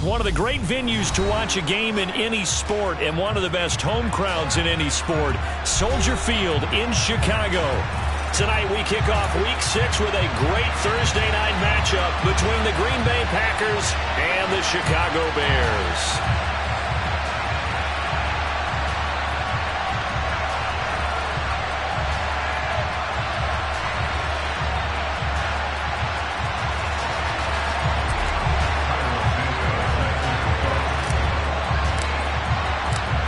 One of the great venues to watch a game in any sport and one of the best home crowds in any sport, Soldier Field in Chicago. Tonight we kick off Week 6 with a great Thursday night matchup between the Green Bay Packers and the Chicago Bears.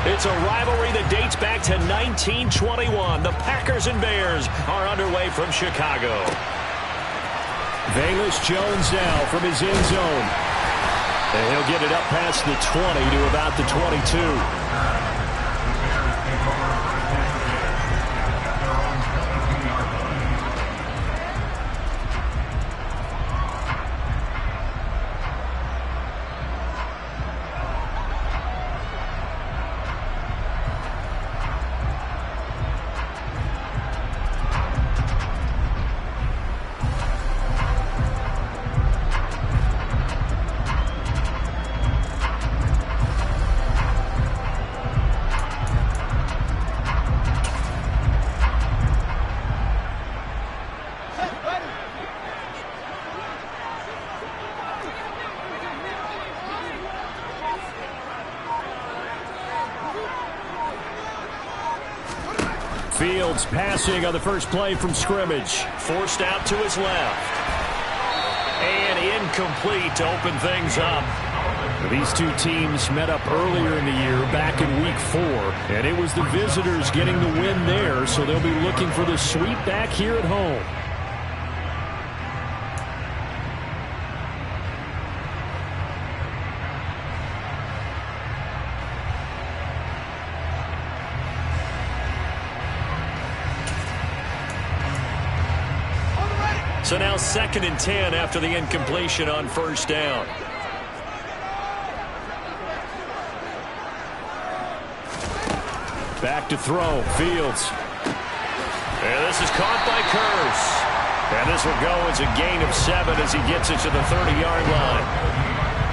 It's a rivalry that dates back to 1921. The Packers and Bears are underway from Chicago. Velus Jones now from his end zone. And he'll get it up past the 20 to about the 22. Fields passing on the first play from scrimmage. Forced out to his left. And incomplete to open things up. These two teams met up earlier in the year, back in Week 4. And it was the visitors getting the win there, so they'll be looking for the sweep back here at home. So now 2nd and 10 after the incompletion on first down. Back to throw. Fields. And this is caught by Curse. And this will go as a gain of 7 as he gets it to the 30-yard line.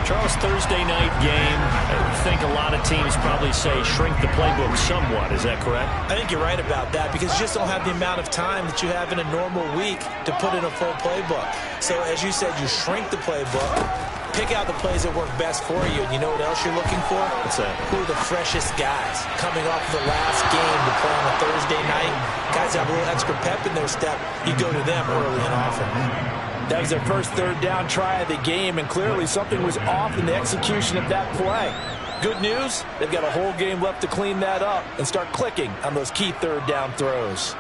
Charles, Thursday night game, I think a lot of teams probably say shrink the playbook somewhat. Is that correct? I think you're right about that because you just don't have the amount of time that you have in a normal week to put in a full playbook. So as you said, you shrink the playbook, pick out the plays that work best for you, and you know what else you're looking for? What's that? Who are the freshest guys coming off the last game to play on a Thursday night? Guys that have a little extra pep in their step, you go to them early and often. That was their first third down try of the game, and clearly something was off in the execution of that play. Good news, they've got a whole game left to clean that up and start clicking on those key third down throws.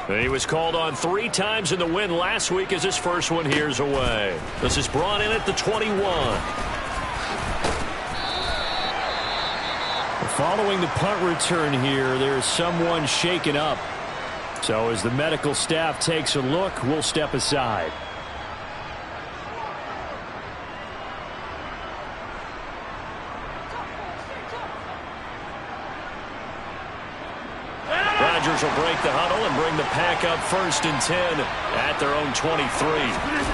He was called on 3 times in the win last week as his first one here's away. This is brought in at the 21. Following the punt return here, there's someone shaken up. So as the medical staff takes a look, we'll step aside. Rodgers will break the huddle and bring the pack up 1st and 10 at their own 23.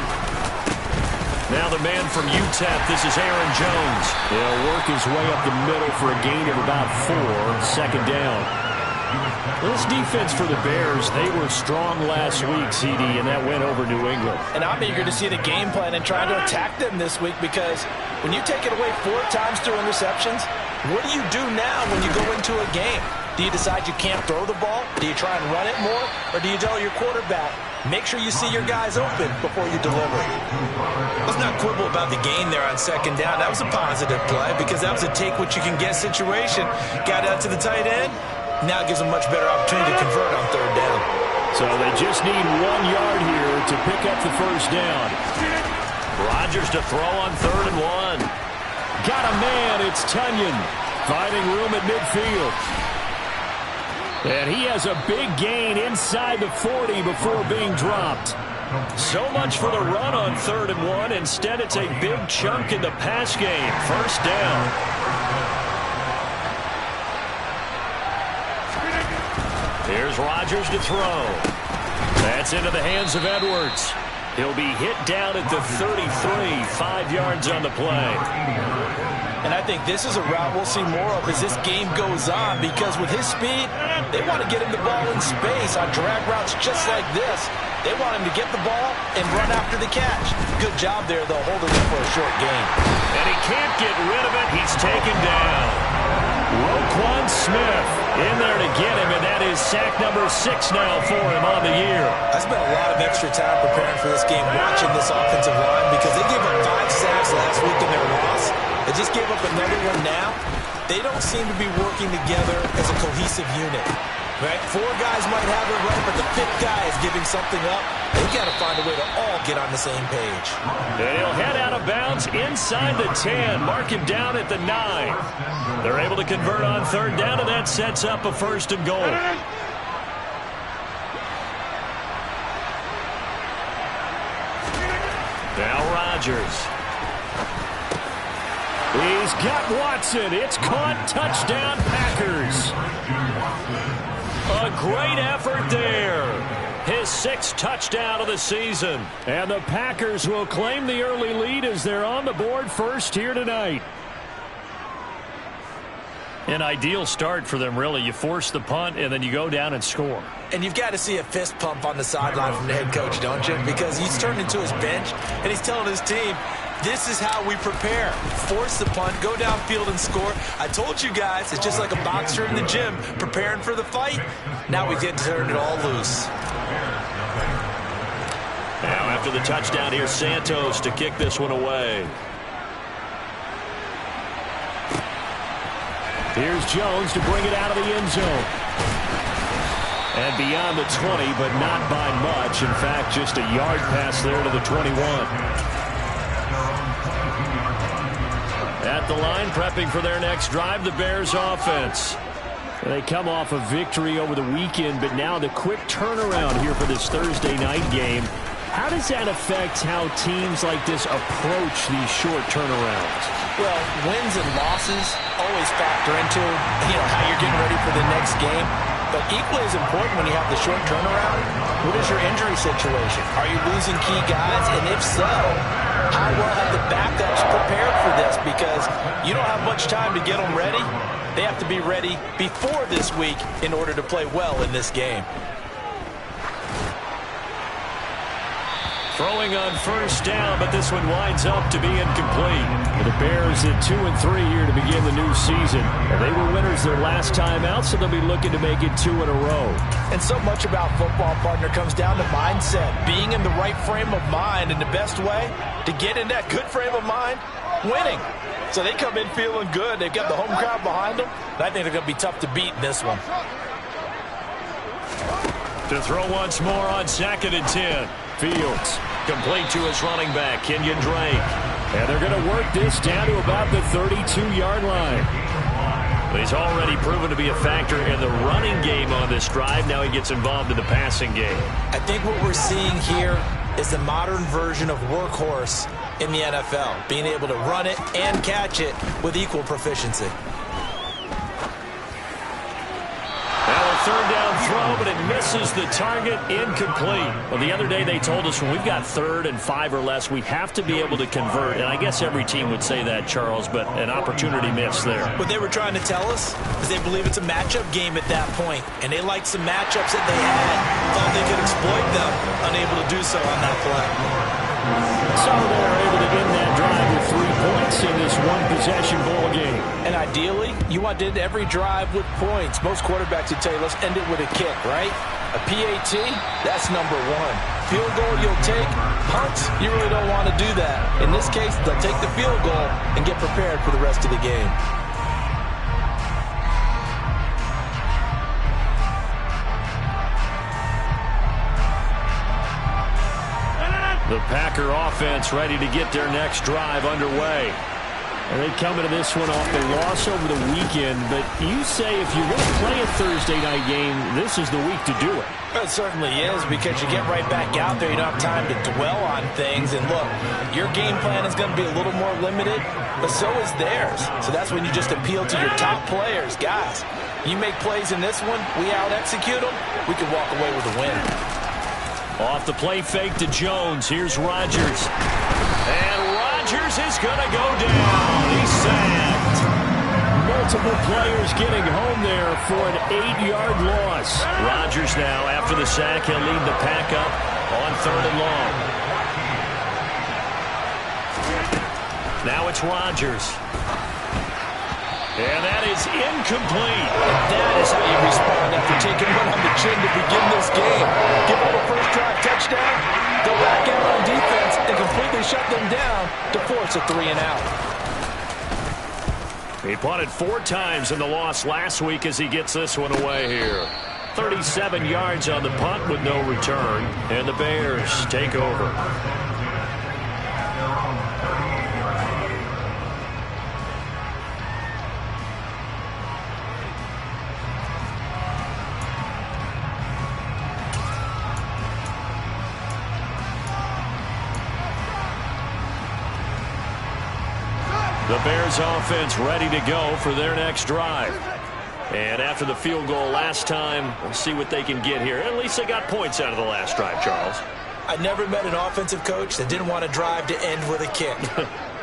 Now the man from UTEP, this is Aaron Jones. He'll work his way up the middle for a gain of about 4, 2nd down. This defense for the Bears, they were strong last week, CD, and that went over New England. And I'm eager to see the game plan and trying to attack them this week because when you take it away 4 times through interceptions, what do you do now when you go into a game? Do you decide you can't throw the ball? Do you try and run it more? Or do you tell your quarterback, make sure you see your guys open before you deliver? Let's not quibble about the gain there on 2nd down. That was a positive play because that was a take-what-you-can-get situation. Got out to the tight end. Now it gives them a much better opportunity to convert on 3rd down. So they just need 1 yard here to pick up the first down. Rodgers to throw on 3rd and 1. Got a man. It's Tunyon finding room at midfield. And he has a big gain inside the 40 before being dropped. So much for the run on 3rd and 1. Instead, it's a big chunk in the pass game. First down. Here's Rodgers to throw. That's into the hands of Edwards. He'll be hit down at the 33, 5 yards on the play. And I think this is a route we'll see more of as this game goes on, because with his speed, they want to get him the ball in space on drag routes just like this. They want him to get the ball and run after the catch. Good job there, though, holding him for a short gain. And he can't get rid of it. He's taken down. Roquan Smith in there to get him, and that is sack number 6 now for him on the year. I spent a lot of extra time preparing for this game, watching this offensive line, because they gave up 5 sacks last week in their loss. They just gave up another one now. They don't seem to be working together as a cohesive unit. Right? 4 guys might have it right, but the 5th guy is giving something up. They got to find a way to all get on the same page. And he'll head out of bounds inside the 10. Mark him down at the 9. They're able to convert on 3rd down, and that sets up a 1st and goal. Now Rodgers. He's got Watson. It's caught. Touchdown, Packers. A great effort there. His 6th touchdown of the season. And the Packers will claim the early lead as they're on the board first here tonight. An ideal start for them, really. You force the punt, and then you go down and score. And you've got to see a fist pump on the sideline from the head coach, don't you? Because he's turned into his bench, and he's telling his team, this is how we prepare. Force the punt, go downfield and score. I told you guys, it's just like a boxer in the gym preparing for the fight. Now we get to turn it all loose. Now after the touchdown, here's Santos to kick this one away. Here's Jones to bring it out of the end zone. And beyond the 20, but not by much. In fact, just a yard pass there to the 21. At the line, prepping for their next drive, the Bears offense. They come off a victory over the weekend, but now the quick turnaround here for this Thursday night game. How does that affect how teams like this approach these short turnarounds? Well, wins and losses always factor into, how you're getting ready for the next game. But equally as important when you have the short turnaround, what is your injury situation? Are you losing key guys? And if so, how well have the backups prepared for this? Because you don't have much time to get them ready. They have to be ready before this week in order to play well in this game. Throwing on 1st down, but this one winds up to be incomplete. The Bears at 2-3 here to begin the new season. They were winners their last time out, so they'll be looking to make it 2 in a row. And so much about football, partner, comes down to mindset. Being in the right frame of mind, and the best way to get in that good frame of mind, winning. So they come in feeling good. They've got the home crowd behind them. And I think they're going to be tough to beat in this one. To throw once more on 2nd and 10. Fields complete to his running back, Kenyon Drake. And they're going to work this down to about the 32-yard line. But he's already proven to be a factor in the running game on this drive. Now he gets involved in the passing game. I think what we're seeing here is the modern version of workhorse in the NFL, being able to run it and catch it with equal proficiency. Now a 3rd down throw, but it misses the target, incomplete. Well, the other day they told us when we've got 3rd and 5 or less, we have to be able to convert. And I guess every team would say that, Charles, but an opportunity missed there. What they were trying to tell us is they believe it's a matchup game at that point, and they liked some matchups that they had, thought they could exploit them, unable to do so on that play. So they're able to end that drive with 3 points in this one-possession ball game. And ideally, you want to end every drive with points. Most quarterbacks would tell you, let's end it with a kick, right? A PAT, that's number 1. Field goal you'll take. Punts, you really don't want to do that. In this case, they'll take the field goal and get prepared for the rest of the game. The Packer offense ready to get their next drive underway. And they come into this one off the loss over the weekend. But you say if you're going to play a Thursday night game, this is the week to do it. It certainly is, because you get right back out there. You don't have time to dwell on things. And look, your game plan is going to be a little more limited, but so is theirs. So that's when you just appeal to your top players. Guys, You make plays in this one, we out-execute them, we can walk away with a win. Off the play fake to Jones. Here's Rodgers. And Rodgers is going to go down. He's sacked. Multiple players getting home there for an 8-yard loss. Rodgers now, after the sack, he'll lead the pack up on 3rd and long. Now it's Rodgers. And that is incomplete. That is how you respond after taking one on the chin to begin this game. Give up a first-drive touchdown, go back out on defense, and completely shut them down to force a 3-and-out. He punted 4 times in the loss last week as he gets this one away here. 37 yards on the punt with no return, and the Bears take over. The Bears offense ready to go for their next drive. And after the field goal last time, we'll see what they can get here. At least they got points out of the last drive, Charles. I never met an offensive coach that didn't want to drive to end with a kick.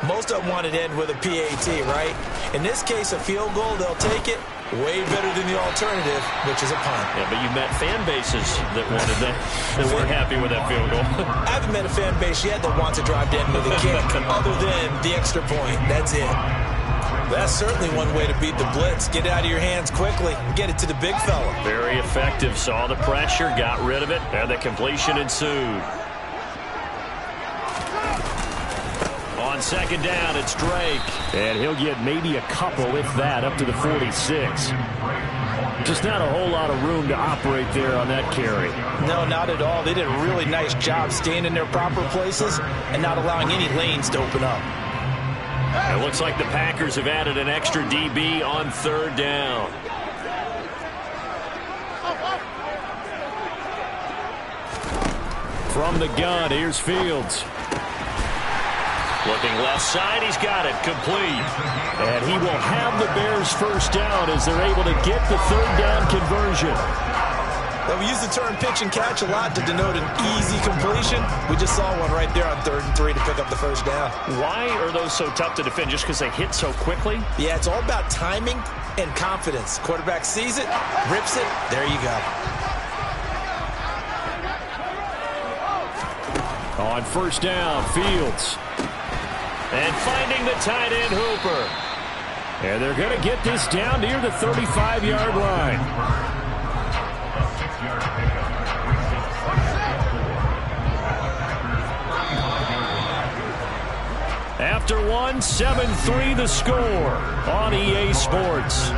Most of them wanted to end with a PAT, right? In this case, a field goal, they'll take it. Way better than the alternative, which is a punt. Yeah, but you met fan bases that wanted that weren't happy with that field goal. I haven't met a fan base yet that wants to drive to end with a kick, other than the extra point. That's it. That's certainly one way to beat the blitz. Get it out of your hands quickly and get it to the big fella. Very effective. Saw the pressure, got rid of it, and the completion ensued. On 2nd down, it's Drake. And he'll get maybe a couple, if that, up to the 46. Just not a whole lot of room to operate there on that carry. No, not at all. They did a really nice job staying in their proper places and not allowing any lanes to open up. It looks like the Packers have added an extra DB on 3rd down. From the gun, here's Fields. Looking left side, he's got it, complete. And he will have the Bears first down as they're able to get the 3rd down conversion. Well, we use the term pitch and catch a lot to denote an easy completion. We just saw one right there on 3rd and 3 to pick up the first down. Why are those so tough to defend? Just because they hit so quickly? Yeah, it's all about timing and confidence. Quarterback sees it, rips it, there you go. On 1st down, Fields. And finding the tight end, Hooper. And they're going to get this down near the 35-yard line. After one, 7-3 the score on EA Sports.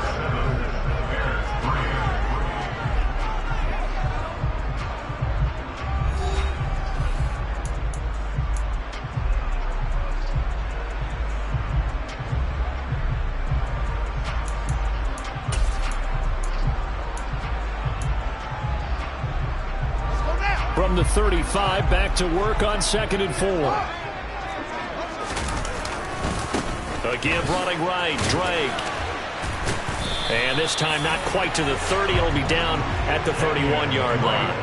From the 35, back to work on 2nd and 4. Again, running right, Drake. And this time not quite to the 30. It'll be down at the 31-yard line.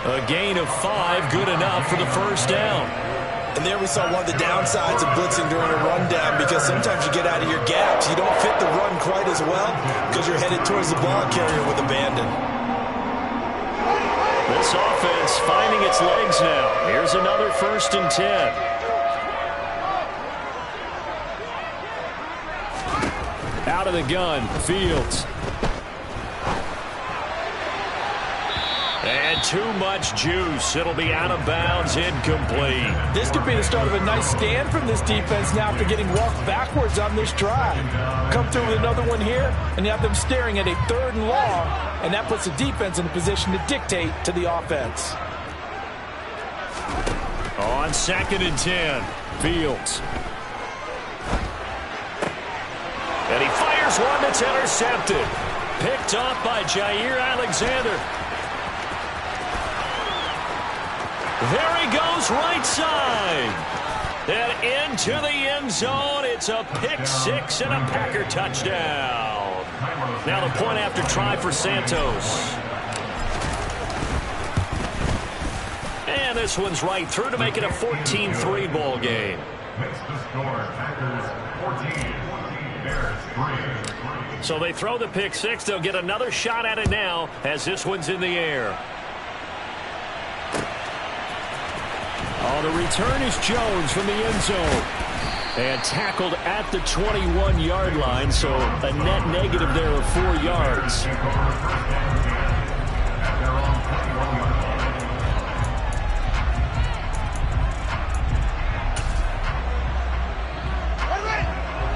A gain of 5, good enough for the first down. And there we saw one of the downsides of blitzing during a rundown, because sometimes you get out of your gaps. You don't fit the run quite as well because you're headed towards the ball carrier with abandon. This offense finding its legs now. Here's another 1st and 10. Out of the gun, Fields. And too much juice. It'll be out of bounds, incomplete. This could be the start of a nice stand from this defense now after getting walked backwards on this drive. Come through with another one here, and you have them staring at a 3rd and long, and that puts the defense in a position to dictate to the offense. On 2nd and 10, Fields. And he fires one that's intercepted. Picked off by Jair Alexander. There he goes, right side. And into the end zone. It's a pick 6 and a Packer touchdown. Now the point after try for Santos. And this one's right through to make it a 14-3 ball game. So they throw the pick six. They'll get another shot at it now as this one's in the air. Oh, the return is Jones from the end zone. And tackled at the 21-yard line, so a net negative there of 4 yards.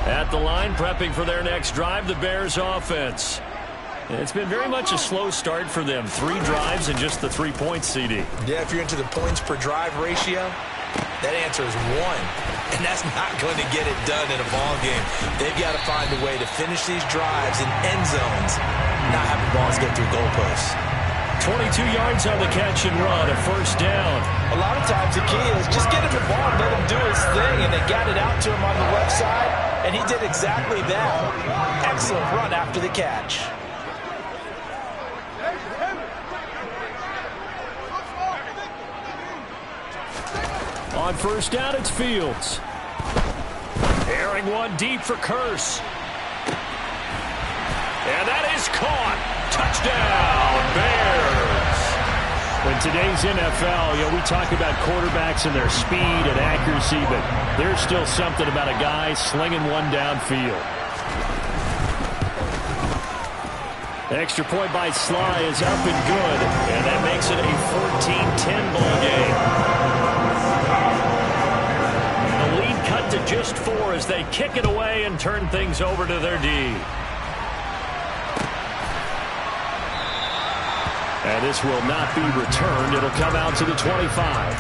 At the line, prepping for their next drive, the Bears offense. It's been very much a slow start for them. 3 drives and just the 3 points, CD. Yeah, if you're into the points per drive ratio, that answer is 1. And that's not going to get it done in a ball game. They've got to find a way to finish these drives in end zones, not having balls go through goalposts. 22 yards on the catch and run, a first down. A lot of times the key is just get him the ball and let him do his thing, and they got it out to him on the left side, and he did exactly that. Excellent run after the catch. On first down, it's Fields. Airing one deep for Curse. And that is caught. Touchdown, Bears. In today's NFL, we talk about quarterbacks and their speed and accuracy, but there's still something about a guy slinging one downfield. Extra point by Sly is up and good, and that makes it a 14-10 ball game. Cut to just 4 as they kick it away and turn things over to their D. And this will not be returned. It'll come out to the 25.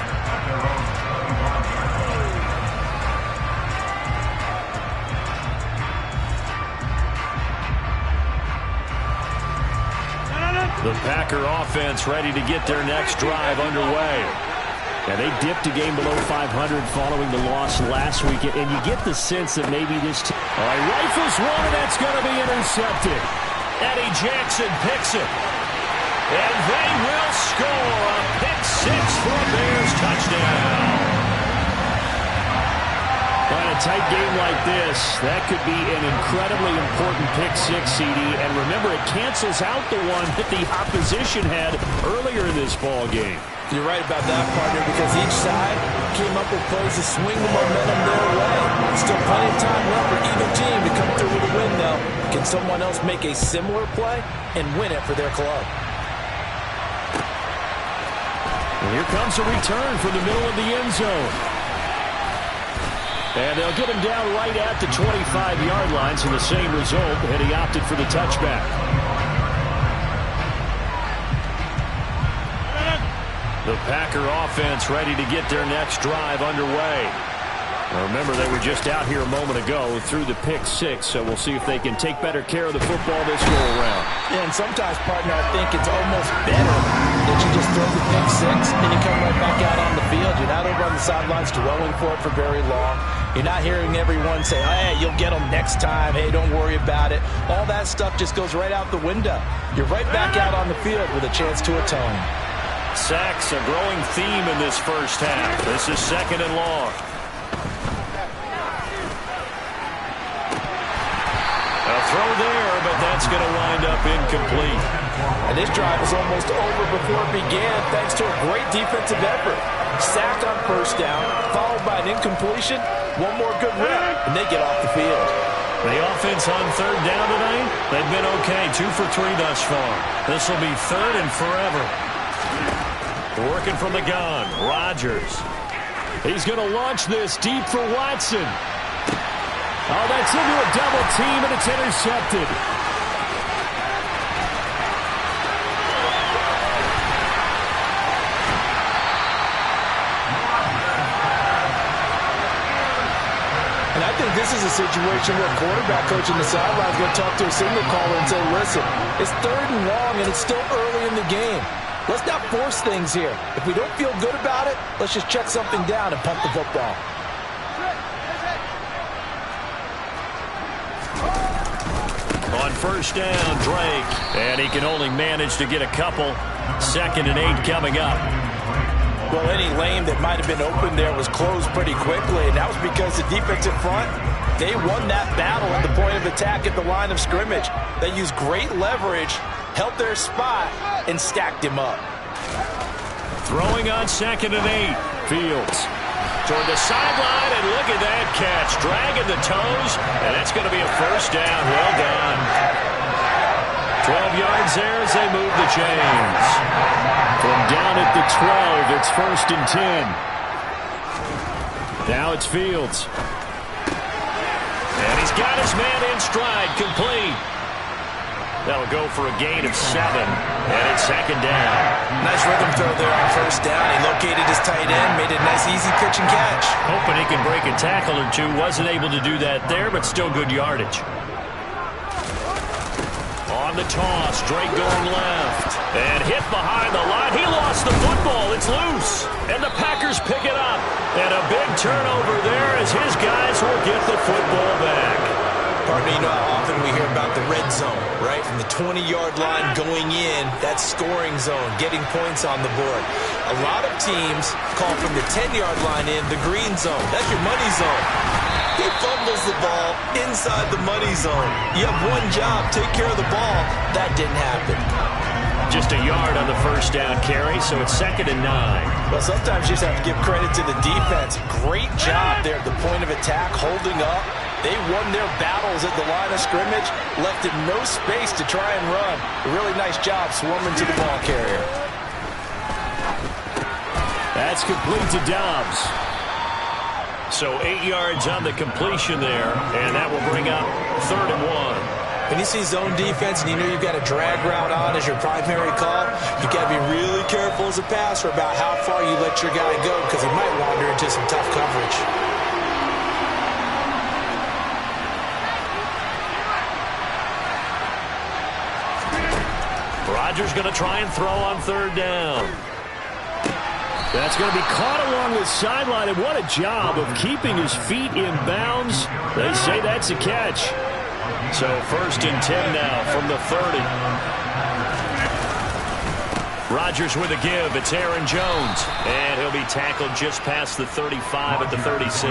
The Packer offense ready to get their next drive underway. And they dipped a game below 500 following the loss last week. And you get the sense that maybe this team... All right, rifles one, and that's going to be intercepted. Eddie Jackson picks it. And they will score a pick six for a Bears touchdown. In a tight game like this, that could be an incredibly important pick six, CD. And remember, it cancels out the one that the opposition had earlier in this ball game. You're right about that, partner, because each side came up with plays to swing the momentum their way. Still plenty of time left for either team to come through with a win, though. Can someone else make a similar play and win it for their club? And here comes a return from the middle of the end zone. And they'll get him down right at the 25-yard line, so the same result, and he opted for the touchback. The Packer offense ready to get their next drive underway. Now remember, they were just out here a moment ago through the pick six, so we'll see if they can take better care of the football this go-around. Yeah, and sometimes, partner, I think it's almost better that you just throw the pick six and you come right back out on the field. You're not over on the sidelines dwelling for it for very long. You're not hearing everyone say, hey, you'll get them next time. Hey, don't worry about it. All that stuff just goes right out the window. You're right back out on the field with a chance to atone. Sacks, a growing theme in this first half. This is second and long. A throw there, but that's going to wind up incomplete. And this drive was almost over before it began thanks to a great defensive effort. Sack on first down, followed by an incompletion. One more good rep, and they get off the field. The offense on third down tonight, they've been okay. 2 for 3 thus far. This will be third and forever. Working from the gun, Rodgers. He's going to launch this deep for Watson. Oh, that's into a double team, and it's intercepted. And I think this is a situation where quarterback coach in the sideline is going to talk to a signal caller and say, listen, it's third and long, and it's still early in the game. Let's not force things here. If we don't feel good about it, let's just check something down and punt the football. On first down, Drake. And he can only manage to get a couple. 2nd and 8 coming up. Well, any lane that might have been open there was closed pretty quickly, and that was because the defensive front, they won that battle at the point of attack at the line of scrimmage. They used great leverage, held their spot, and stacked him up. Throwing on 2nd and 8. Fields toward the sideline, and look at that catch. Dragging the toes, and that's going to be a first down. Well done. 12 yards there as they move the chains. From down at the 12, it's 1st and 10. Now it's Fields. And he's got his man in stride, complete. That'll go for a gain of 7, and it's 2nd down. Nice rhythm throw there on first down. He located his tight end, made a nice easy pitch and catch. Hoping he can break a tackle or two. Wasn't able to do that there, but still good yardage. On the toss, Drake going left. And hit behind the line. He lost the football. It's loose. And the Packers pick it up. And a big turnover there as his guys will get the football back. Pardon me, you know how often we hear about the red zone, right? From the 20-yard line going in, that scoring zone, getting points on the board. A lot of teams call from the 10-yard line in the green zone. That's your money zone. He fumbles the ball inside the money zone. You have one job, take care of the ball. That didn't happen. Just a yard on the first down carry, so it's 2nd and 9. Well, sometimes you just have to give credit to the defense. Great job there at the point of attack, holding up. They won their battles at the line of scrimmage, left him no space to try and run. A really nice job swarming to the ball carrier. That's complete to Dobbs. So 8 yards on the completion there, and that will bring up 3rd and 1. When you see zone defense and you know you've got a drag route on as your primary call, you got to be really careful as a passer about how far you let your guy go because he might wander into some tough coverage. Rodgers going to try and throw on 3rd down. That's going to be caught along the sideline, and what a job of keeping his feet in bounds. They say that's a catch. So 1st and 10 now from the 30. Rodgers with a give. It's Aaron Jones. And he'll be tackled just past the 35 at the 36.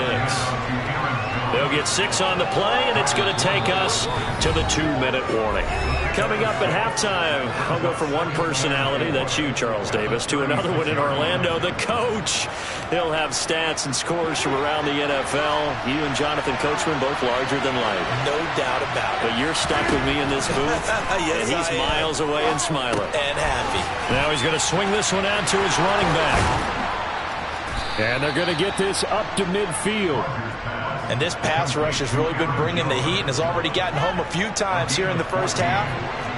They'll get 6 on the play, and it's going to take us to the 2-minute warning. Coming up at halftime, I'll go from one personality, that's you, Charles Davis, to another one in Orlando, the coach. He'll have stats and scores from around the NFL. You and Jonathan Coachman, both larger than life. No doubt about it. But you're stuck with me in this booth, yes, and he's miles away and smiling. And happy. Now he's going to swing this one out to his running back. And they're going to get this up to midfield. And this pass rush has really been bringing the heat and has already gotten home a few times here in the first half.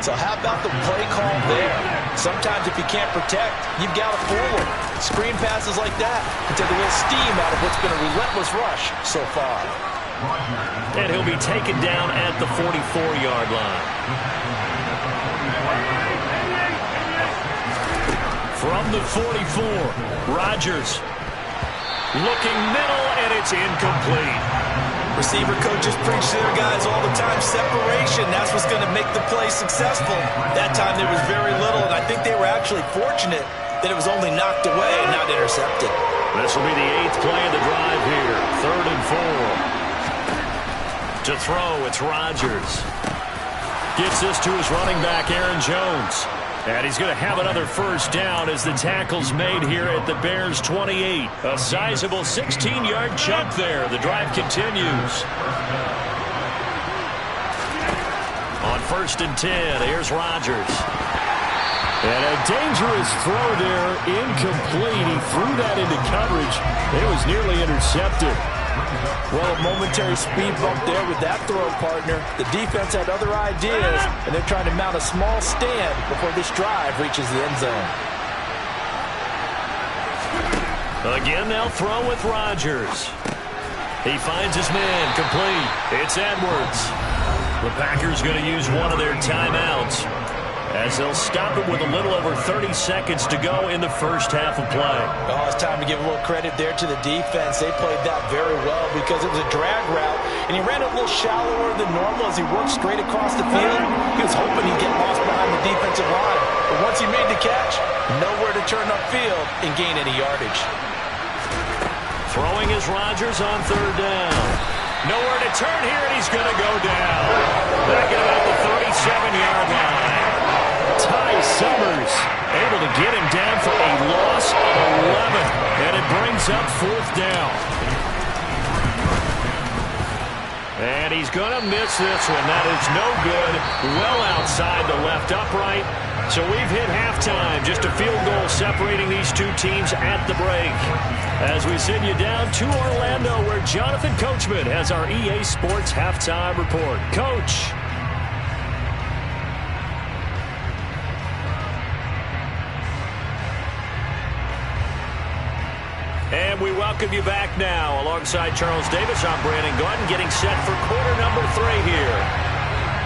So how about the play call there? Sometimes if you can't protect, you've got to forward. Screen passes like that can take a little steam out of what's been a relentless rush so far. And he'll be taken down at the 44-yard line. From the 44, Rodgers looking middle, and it's incomplete. Receiver coaches preach to their guys all the time, separation. That's what's going to make the play successful. That time there was very little, and I think they were actually fortunate that it was only knocked away and not intercepted. This will be the 8th play of the drive here. 3rd and 4. To throw, it's Rodgers. Gets this to his running back, Aaron Jones. And he's going to have another first down as the tackle's made here at the Bears' 28. A sizable 16-yard chunk there. The drive continues. On 1st and 10, here's Rodgers. And a dangerous throw there, incomplete. He threw that into coverage. It was nearly intercepted. Well, a momentary speed bump there with that throw, partner. The defense had other ideas, and they're trying to mount a small stand before this drive reaches the end zone. Again, they'll throw with Rodgers. He finds his man, complete. It's Edwards. The Packers going to use one of their timeouts as they'll stop it with a little over 30 seconds to go in the first half of play. Oh, it's time to give a little credit there to the defense. They played that very well because it was a drag route. and he ran a little shallower than normal as he worked straight across the field. He was hoping he'd get lost behind the defensive line, but once he made the catch, nowhere to turn upfield and gain any yardage. Throwing is Rodgers on third down. Nowhere to turn here, and he's going to go down. Back at about the 37-yard line. Ty Summers able to get him down for a loss of 11, and it brings up fourth down. And he's going to miss this one. That is no good. Well outside the left upright. So we've hit halftime. Just a field goal separating these two teams at the break. As we send you down to Orlando, where Jonathan Coachman has our EA Sports Halftime Report. Coach. And we welcome you back now. Alongside Charles Davis, I'm Brandon Gordon, getting set for quarter number 3 here.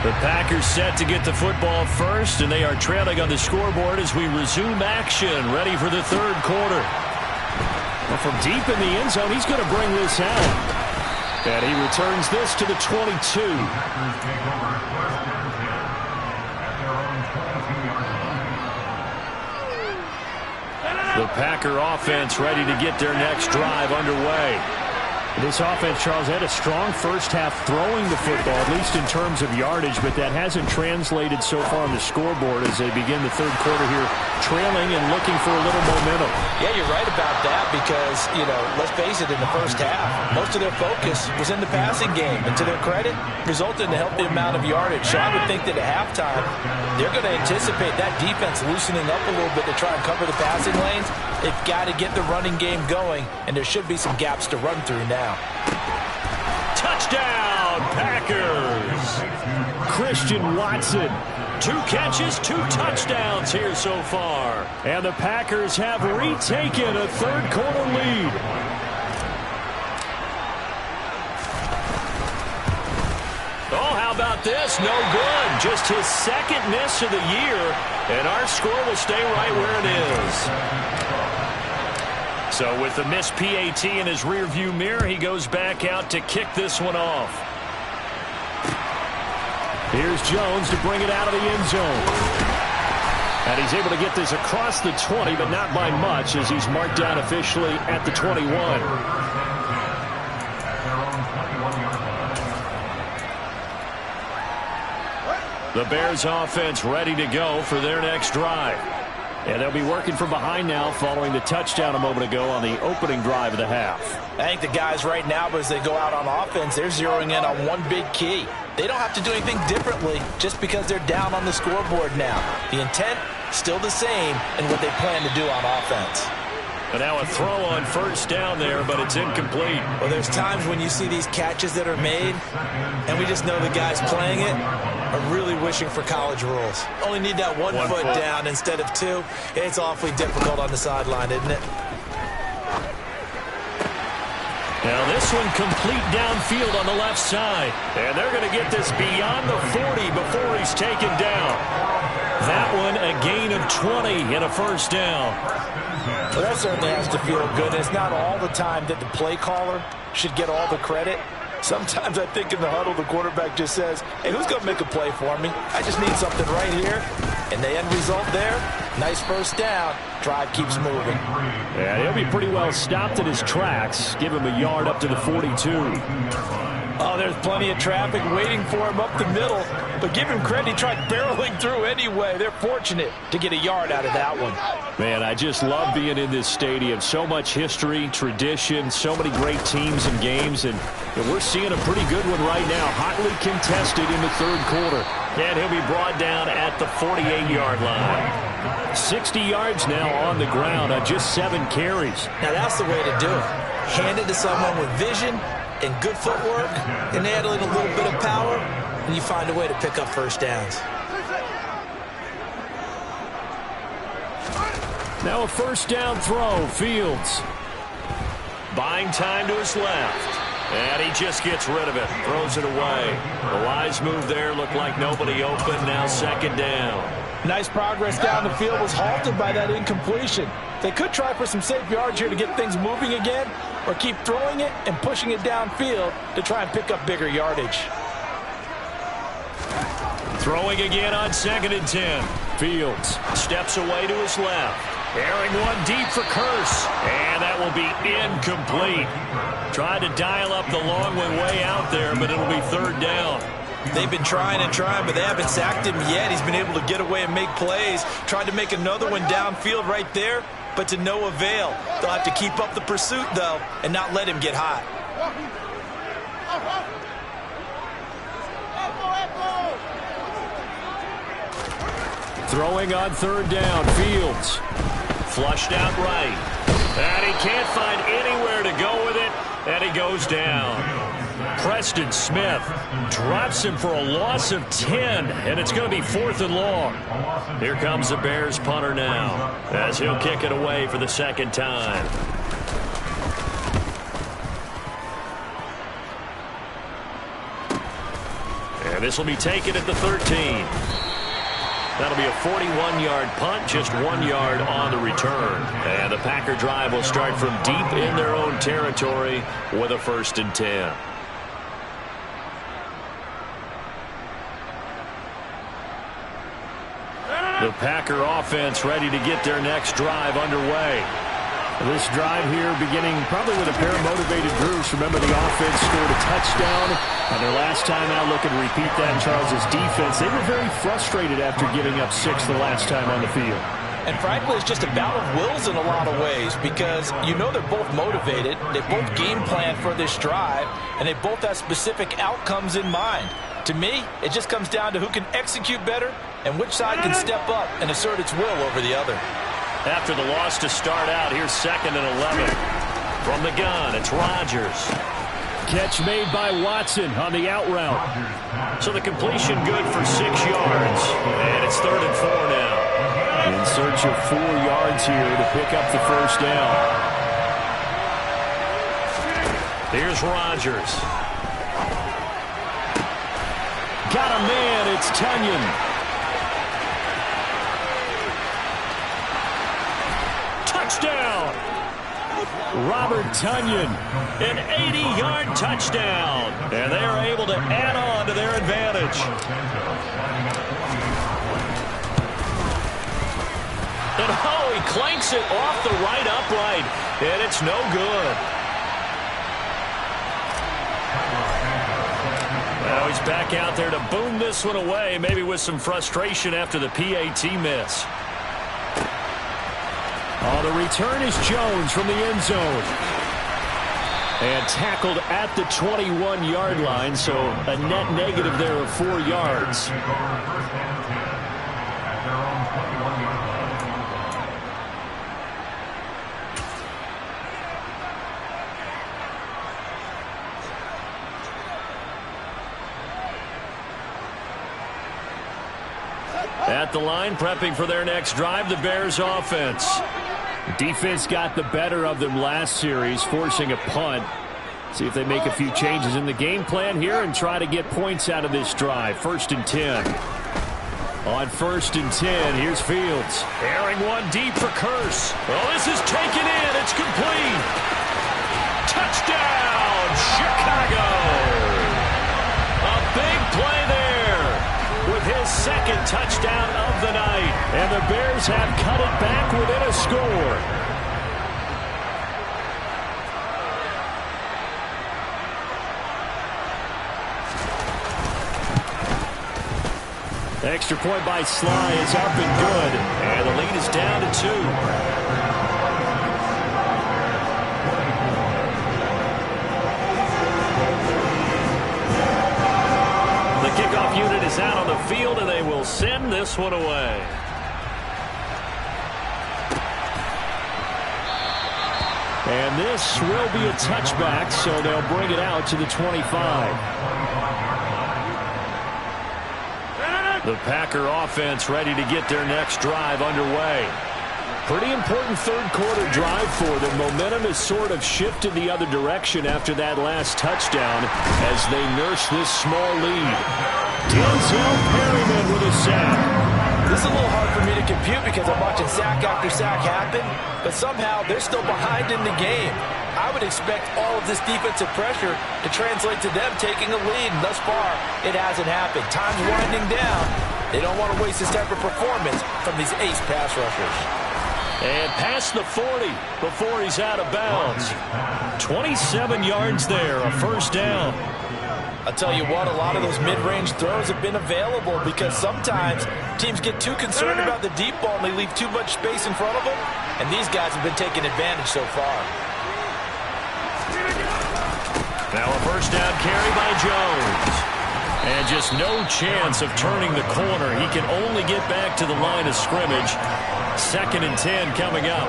The Packers set to get the football first, and they are trailing on the scoreboard as we resume action, ready for the third quarter. Well, from deep in the end zone, he's going to bring this out. And he returns this to the 22. The Packer offense ready to get their next drive underway. This offense, Charles, had a strong first half throwing the football, at least in terms of yardage, but that hasn't translated so far on the scoreboard as they begin the third quarter here, trailing and looking for a little momentum. Yeah, you're right about that because, let's face it, in the first half, most of their focus was in the passing game. And to their credit, resulted in a healthy amount of yardage. So I would think that at halftime, they're going to anticipate that defense loosening up a little bit to try and cover the passing lanes. They've got to get the running game going, and there should be some gaps to run through now. Touchdown, Packers! Christian Watson. 2 catches, 2 touchdowns here so far. And the Packers have retaken a third quarter lead. Oh, how about this? No good. Just his second miss of the year, and our score will stay right where it is. So with the missed PAT in his rearview mirror, he goes back out to kick this one off. Here's Jones to bring it out of the end zone. And he's able to get this across the 20, but not by much, as he's marked down officially at the 21. The Bears offense ready to go for their next drive. And they'll be working from behind now following the touchdown a moment ago on the opening drive of the half. I think the guys right now, as they go out on offense, they're zeroing in on one big key. They don't have to do anything differently just because they're down on the scoreboard now. The intent, still the same in what they plan to do on offense. But now a throw on first down there, but it's incomplete. Well, there's times when you see these catches that are made, and we just know the guys playing it are really wishing for college rules. Only need that one foot down instead of 2. It's awfully difficult on the sideline, isn't it? Now this one complete downfield on the left side. And they're going to get this beyond the 40 before he's taken down. That one a gain of 20 and a first down. Well, that certainly has to feel good. It's not all the time that the play caller should get all the credit. Sometimes I think in the huddle, the quarterback just says, hey, who's going to make a play for me? I just need something right here. And the end result there, nice first down. Drive keeps moving. Yeah, he'll be pretty well stopped in his tracks. Give him a yard up to the 42. Oh, there's plenty of traffic waiting for him up the middle. But give him credit, he tried barreling through anyway. They're fortunate to get a yard out of that one. Man, I just love being in this stadium. So much history, tradition, so many great teams and games. And we're seeing a pretty good one right now. Hotly contested in the third quarter. And he'll be brought down at the 48-yard line. 60 yards now on the ground on just 7 carries. Now that's the way to do it. Hand it to someone with vision and good footwork, and add a little bit of power, and you find a way to pick up first downs. Now a first down throw, Fields. Buying time to his left. And he just gets rid of it, throws it away. The wise move there, looked like nobody open, now second down. Nice progress down the field, was halted by that incompletion. They could try for some safe yards here to get things moving again, or keep throwing it and pushing it downfield to try and pick up bigger yardage. Throwing again on 2nd and 10. Fields steps away to his left. Airing one deep for Curse. And that will be incomplete. Tried to dial up the long one way out there, but it'll be 3rd down. They've been trying and trying, but they haven't sacked him yet. He's been able to get away and make plays. Tried to make another one downfield right there, but to no avail. They'll have to keep up the pursuit, though, and not let him get hot. Throwing on 3rd down. Fields flushed out right. And he can't find anywhere to go with it, and he goes down. Preston Smith drops him for a loss of 10, and it's going to be 4th and long. Here comes the Bears punter now, as he'll kick it away for the 2nd time. And this will be taken at the 13. That'll be a 41-yard punt, just 1 yard on the return. And the Packer drive will start from deep in their own territory with a 1st and 10. The Packer offense ready to get their next drive underway. This drive here beginning probably with a pair of motivated groups. Remember, the offense scored a touchdown on their last time out. Looking to repeat that. Charles's defense, they were very frustrated after giving up 6 the last time on the field. And frankly, it's just a battle of wills in a lot of ways, because you know they're both motivated. They both game plan for this drive, and they both have specific outcomes in mind. To me, it just comes down to who can execute better and which side can step up and assert its will over the other. After the loss to start out, here's 2nd and 11. From the gun, it's Rodgers. Catch made by Watson on the out route. So the completion good for 6 yards. And it's 3rd and 4 now. In search of 4 yards here to pick up the 1st down. Here's Rodgers. Got a man, it's Tunyon. Touchdown! Robert Tunyon, an 80-yard touchdown. And they are able to add on to their advantage. And oh, he clanks it off the right upright. And it's no good. Now he's back out there to boom this one away, maybe with some frustration after the PAT miss. On the return is Jones from the end zone. And tackled at the 21-yard line, so a net negative there of 4 yards. At the line, prepping for their next drive, the Bears offense. Defense got the better of them last series, forcing a punt. See if they make a few changes in the game plan here and try to get points out of this drive. 1st and 10. On 1st and 10, here's Fields. Airing one deep for Curse. Oh, this is taken in. It's complete. Touchdown, Chicago. A big play there with his 2nd touchdown of the night. And the Bears have cut it back within a score. Extra point by Sly is up and good. And the lead is down to 2. The kickoff unit is out on the field, and they will send this one away. And this will be a touchback, so they'll bring it out to the 25. The Packer offense ready to get their next drive underway. Pretty important third-quarter drive for them. Momentum has sort of shifted the other direction after that last touchdown as they nurse this small lead. Denzel Perryman with a sack. This is a little hard for me to compute because I'm watching sack after sack happen, but somehow they're still behind in the game. I would expect all of this defensive pressure to translate to them taking a lead, and thus far, it hasn't happened. Time's winding down. They don't want to waste this type of performance from these ace pass rushers. And past the 40 before he's out of bounds. 27 yards there, a first down. I'll tell you what, a lot of those mid-range throws have been available because sometimes teams get too concerned about the deep ball and they leave too much space in front of them, and these guys have been taking advantage so far. Now a first down carry by Jones. And just no chance of turning the corner. He can only get back to the line of scrimmage. 2nd and 10 coming up.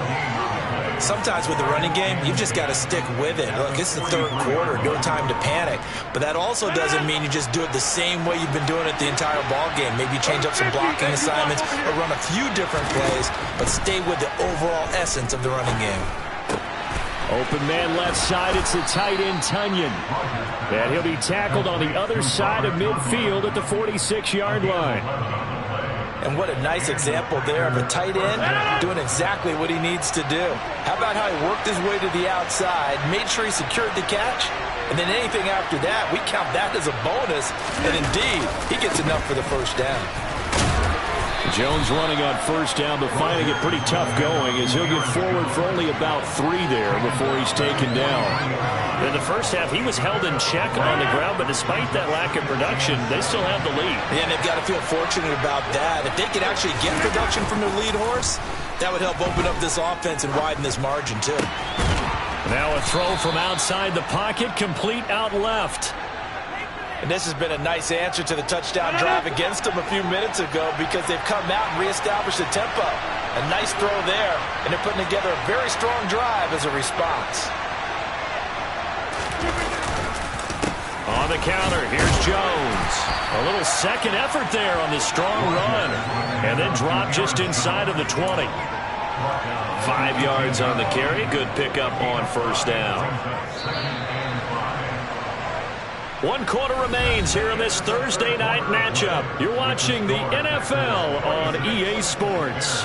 Sometimes with the running game, you've just got to stick with it. Look, it's the 3rd quarter, no time to panic. But that also doesn't mean you just do it the same way you've been doing it the entire ball game. Maybe change up some blocking assignments or run a few different plays, but stay with the overall essence of the running game. Open man left side, it's the tight end Tunyon. And he'll be tackled on the other side of midfield at the 46-yard line. And what a nice example there of a tight end doing exactly what he needs to do. How about how he worked his way to the outside, made sure he secured the catch, and then anything after that, we count that as a bonus. And indeed, he gets enough for the first down. Jones running on first down, but finding it pretty tough going as he'll get forward for only about 3 there before he's taken down. In the first half, he was held in check on the ground, but despite that lack of production, they still have the lead. Yeah, and they've got to feel fortunate about that. If they could actually get production from their lead horse, that would help open up this offense and widen this margin too. Now a throw from outside the pocket, complete out left. And this has been a nice answer to the touchdown drive against them a few minutes ago because they've come out and reestablished the tempo. A nice throw there, and they're putting together a very strong drive as a response. On the counter, here's Jones. A little second effort there on the strong run. And then drop just inside of the 20. 5 yards on the carry. Good pickup on first down. 1 quarter remains here in this Thursday night matchup. You're watching the NFL on EA Sports.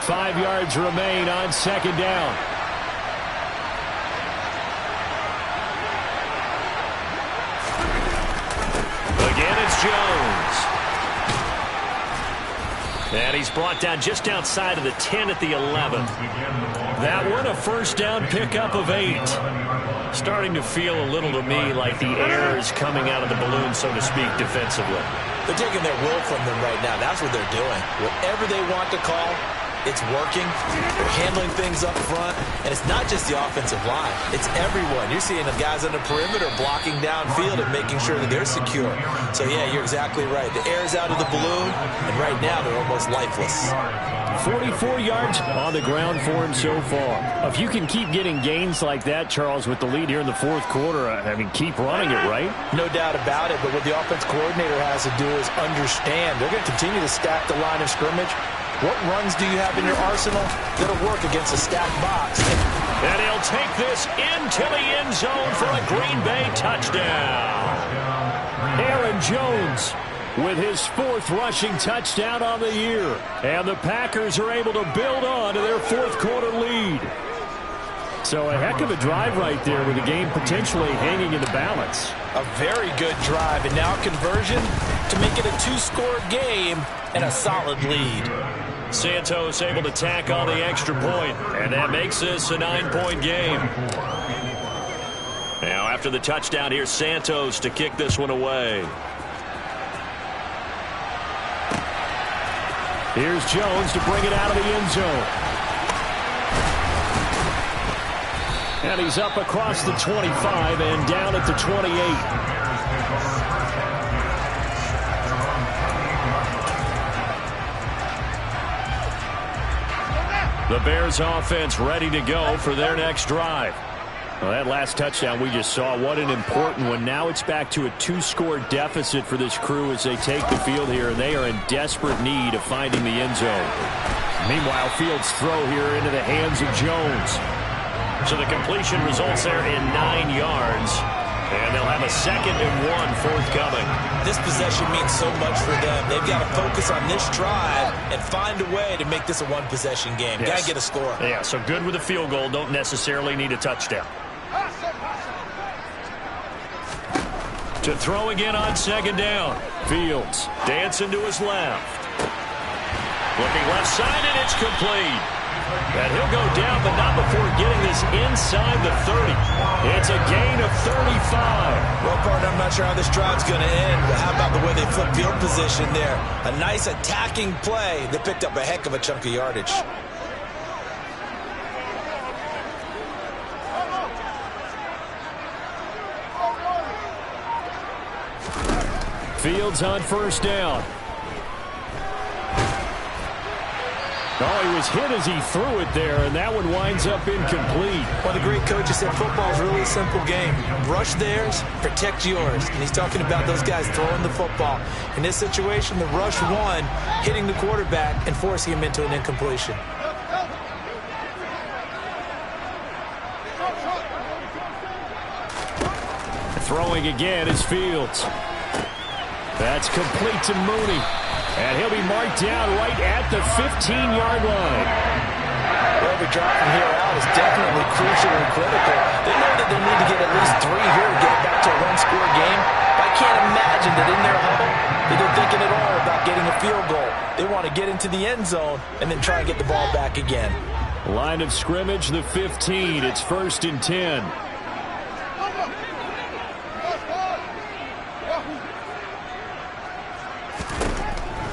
Five yards remain on second down. Again, it's Jones. And he's brought down just outside of the 10 at the 11. That one, a first down pickup of 8. Starting to feel a little to me like the air is coming out of the balloon, so to speak, defensively. They're taking their will from them right now. That's what they're doing. Whatever they want to call, it's working. They're handling things up front. And it's not just the offensive line. It's everyone. You're seeing the guys on the perimeter blocking downfield and making sure that they're secure. So, yeah, you're exactly right. The air's out of the balloon, and right now they're almost lifeless. 44 yards on the ground for him so far. If you can keep getting gains like that, Charles, with the lead here in the 4th quarter, I mean, keep running it, right? No doubt about it, but what the offense coordinator has to do is understand. They're going to continue to stack the line of scrimmage. What runs do you have in your arsenal that'll work against a stacked box? And he'll take this into the end zone for a Green Bay touchdown. Aaron Jones with his 4th rushing touchdown on the year. And the Packers are able to build on to their 4th quarter lead. So a heck of a drive right there with the game potentially hanging in the balance. A very good drive, and now conversion to make it a 2-score game and a solid lead. Santos able to tack on the extra point, and that makes this a 9-point game. Now after the touchdown, here's Santos to kick this one away. Here's Jones to bring it out of the end zone. And he's up across the 25 and down at the 28. The Bears offense ready to go for their next drive. Well, that last touchdown we just saw, what an important one. Now it's back to a 2-score deficit for this crew as they take the field here, and they are in desperate need of finding the end zone. Meanwhile, Fields' throw here into the hands of Jones. So the completion results there in 9 yards. And they'll have a 2nd and 1 forthcoming. This possession means so much for them. They've got to focus on this drive and find a way to make this a one-possession game. Yes. Got to get a score. Yeah, so good with a field goal. Don't necessarily need a touchdown. To throw again on 2nd down. Fields dancing to his left. Looking left side, and it's complete. And he'll go down, but not before getting this inside the 30. It's a gain of 35. Well, partner, I'm not sure how this drive's going to end, but how about the way they flip field position there? A nice attacking play that picked up a heck of a chunk of yardage. Fields on 1st down. Oh, he was hit as he threw it there, and that one winds up incomplete. One of the great coaches said football is really a simple game. Rush theirs, protect yours. And he's talking about those guys throwing the football. In this situation, the rush won, hitting the quarterback and forcing him into an incompletion. Throwing again is Fields. That's complete to Mooney. And he'll be marked down right at the 15-yard line. Well, every drop from here out is definitely crucial and critical. They know that they need to get at least 3 here to get it back to a one-score game. I can't imagine that in their huddle that they're thinking at all about getting a field goal. They want to get into the end zone and then try and get the ball back again. Line of scrimmage, the 15. It's 1st and 10.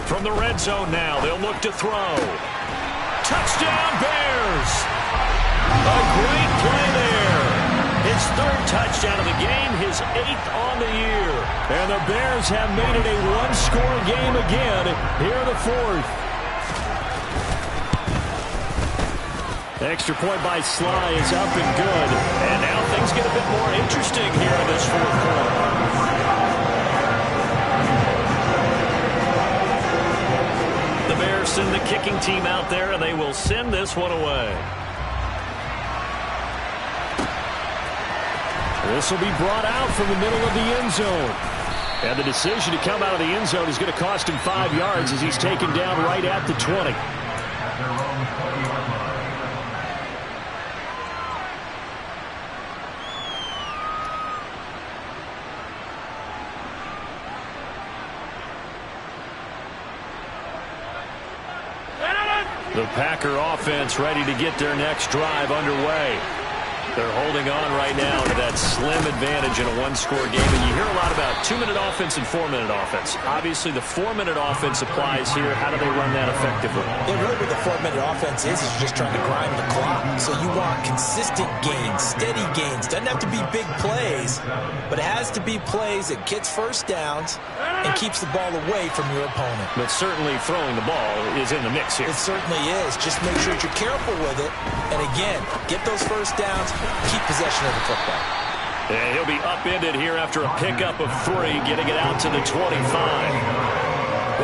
From the red zone now, they'll look to throw. Touchdown, Bears! A great play there. His 3rd touchdown of the game, his 8th on the year. And the Bears have made it a one-score game again here in the 4th. The extra point by Sly is up and good. And now things get a bit more interesting here in this 4th quarter. The Bears send the kicking team out there, and they will send this one away. This will be brought out from the middle of the end zone. And the decision to come out of the end zone is going to cost him 5 yards as he's taken down right at the 20. The Packer offense ready to get their next drive underway. They're holding on right now to that slim advantage in a one-score game. And you hear a lot about 2-minute offense and 4-minute offense. Obviously, the 4-minute offense applies here. How do they run that effectively? Yeah, really what the 4-minute offense is you're just trying to grind the clock. So you want consistent gains, steady gains. Doesn't have to be big plays, but it has to be plays that gets first downs and keeps the ball away from your opponent. But certainly throwing the ball is in the mix here. It certainly is. Just make sure that you're careful with it. And again, get those first downs, keep possession of the football. And he'll be upended here after a pickup of 3, getting it out to the 25.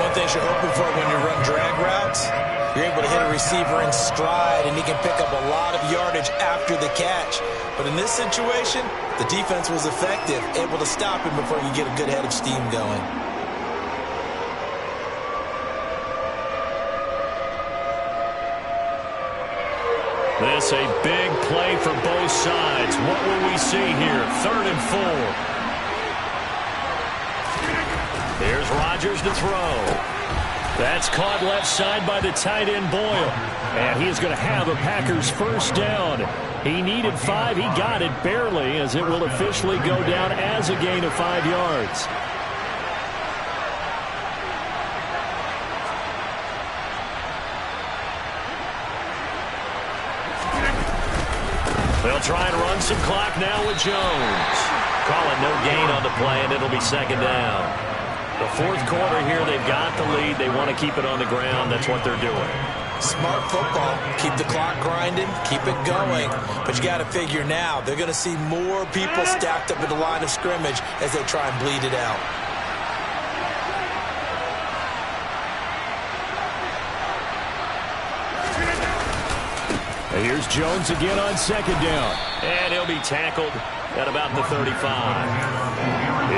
One thing you're hoping for when you run drag routes, you're able to hit a receiver in stride, and he can pick up a lot of yardage after the catch. But in this situation, the defense was effective, able to stop him before you get a good head of steam going. This a big play for both sides. What will we see here? 3rd and 4. Here's Rodgers to throw. That's caught left side by the tight end Boyle. And he's going to have a Packers first down. He needed 5. He got it barely, as it will officially go down as a gain of 5 yards. They'll try and run some clock now with Jones. Call it no gain on the play, and it'll be 2nd down. The 4th quarter here, they've got the lead. They want to keep it on the ground. That's what they're doing. Smart football. Keep the clock grinding. Keep it going. But you got to figure now, they're going to see more people stacked up at the line of scrimmage as they try and bleed it out. Here's Jones again on second down. And he'll be tackled at about the 35.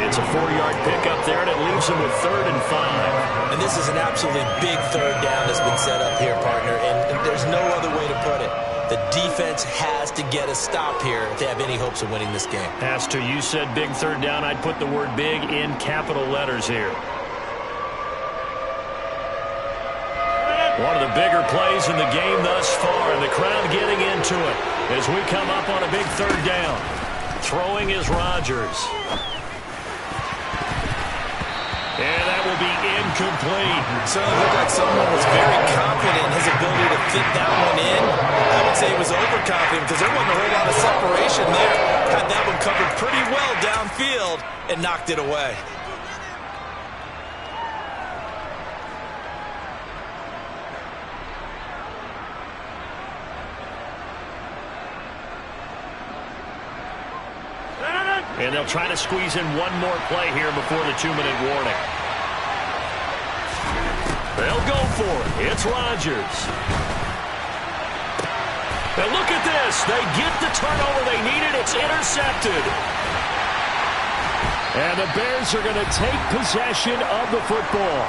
It's a 4-yard pickup there, and it leaves him with 3rd and 5. And this is an absolutely big third down that's been set up here, partner, and there's no other way to put it. The defense has to get a stop here to have any hopes of winning this game. Has to. You said big third down. I'd put the word big in capital letters here. One of the bigger plays in the game thus far, and the crowd getting into it as we come up on a big third down. Throwing is Rodgers. And that will be incomplete. So it looked like someone was very confident in his ability to fit that one in. I would say he was overconfident because there wasn't a whole lot of separation there. Had that one covered pretty well downfield and knocked it away. And they'll try to squeeze in one more play here before the 2-minute warning. They'll go for it. It's Rodgers. And look at this. They get the turnover they needed. It's intercepted. And the Bears are going to take possession of the football.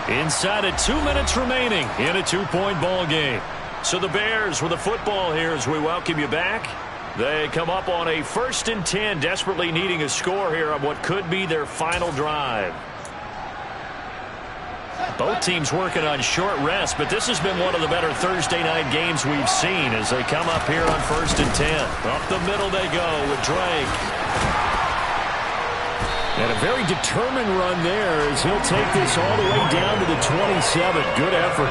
Inside of 2 minutes remaining in a 2-point ball game. So the Bears with the football here as we welcome you back. They come up on a 1st and 10, desperately needing a score here on what could be their final drive. Both teams working on short rest, but this has been one of the better Thursday night games we've seen as they come up here on 1st and 10. Up the middle they go with Drake. And a very determined run there as he'll take this all the way down to the 27. Good effort.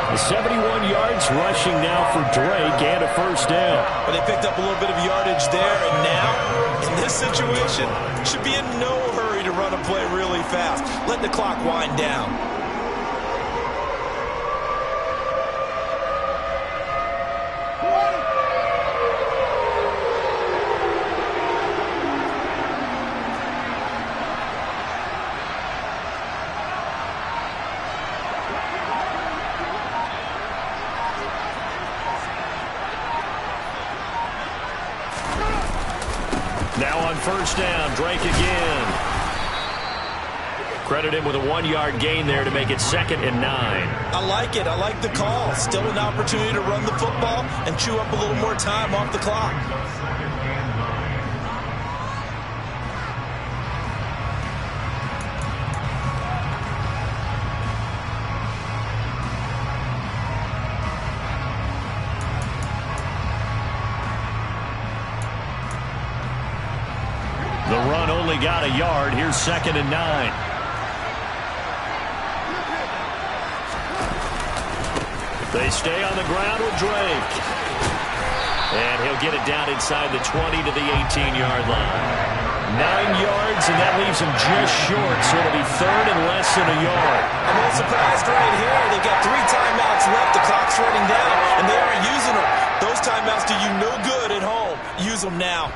The 71 yards rushing now for Drake and a 1st down. But they picked up a little bit of yardage there, and now, in this situation, should be in no hurry to run a play really fast. Let the clock wind down. Now on 1st down, Drake again. Credit him with a 1-yard gain there to make it 2nd and 9. I like it. I like the call. Still an opportunity to run the football and chew up a little more time off the clock. The run only got a yard. Here's 2nd and 9. They stay on the ground with Drake. And he'll get it down inside the 20 to the 18-yard line. 9 yards, and that leaves him just short, so it'll be 3rd and less than a yard. I'm a little surprised right here. They've got 3 timeouts left. The clock's running down, and they aren't using them. Those timeouts do you no good at home. Use them now.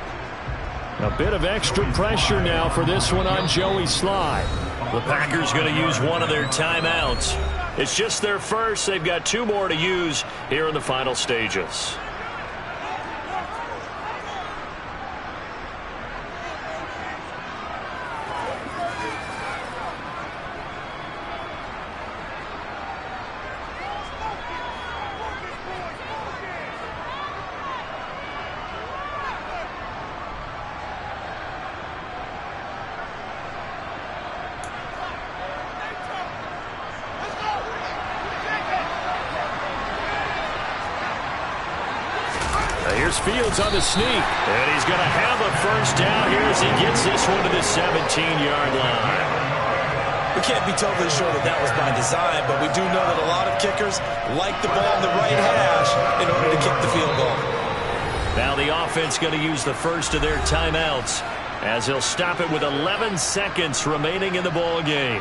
A bit of extra pressure now for this one on Joey Slye. The Packers going to use one of their timeouts. It's just their first. They've got 2 more to use here in the final stages. Here's Fields on the sneak. And he's going to have a 1st down here as he gets this one to the 17-yard line. We can't be totally sure that that was by design, but we do know that a lot of kickers like the ball in the right hash in order to kick the field goal. Now the offense going to use the first of their timeouts as he'll stop it with 11 seconds remaining in the ball game.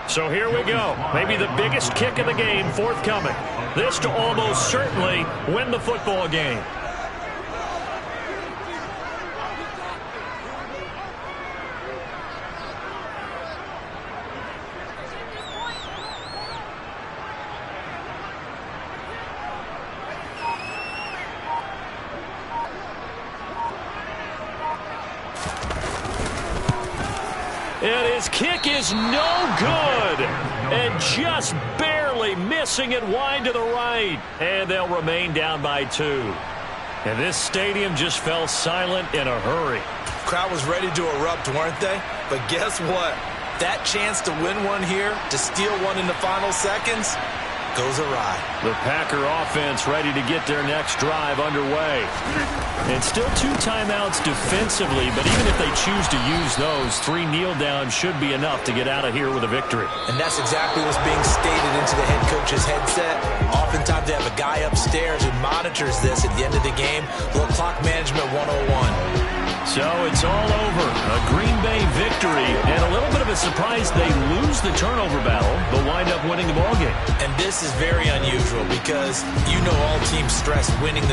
So here we go. Maybe the biggest kick of the game forthcoming. This to almost certainly win the football game. And his kick is no good. And just barely missing it wide to the right. And they'll remain down by 2. And this stadium just fell silent in a hurry. Crowd was ready to erupt, weren't they? But guess what? That chance to win one here, to steal one in the final seconds, goes awry. The Packer offense ready to get their next drive underway. And still 2 timeouts defensively, but even if they choose to use those, 3 kneel downs should be enough to get out of here with a victory. And that's exactly what's being stated into the head coach's headset. Oftentimes they have a guy upstairs who monitors this at the end of the game. Little clock management 101. So it's all over. A Green Bay victory, and a little bit of a surprise they lose the turnover battle, but wind up winning the ballgame. And this is very unusual because you know all teams stress winning the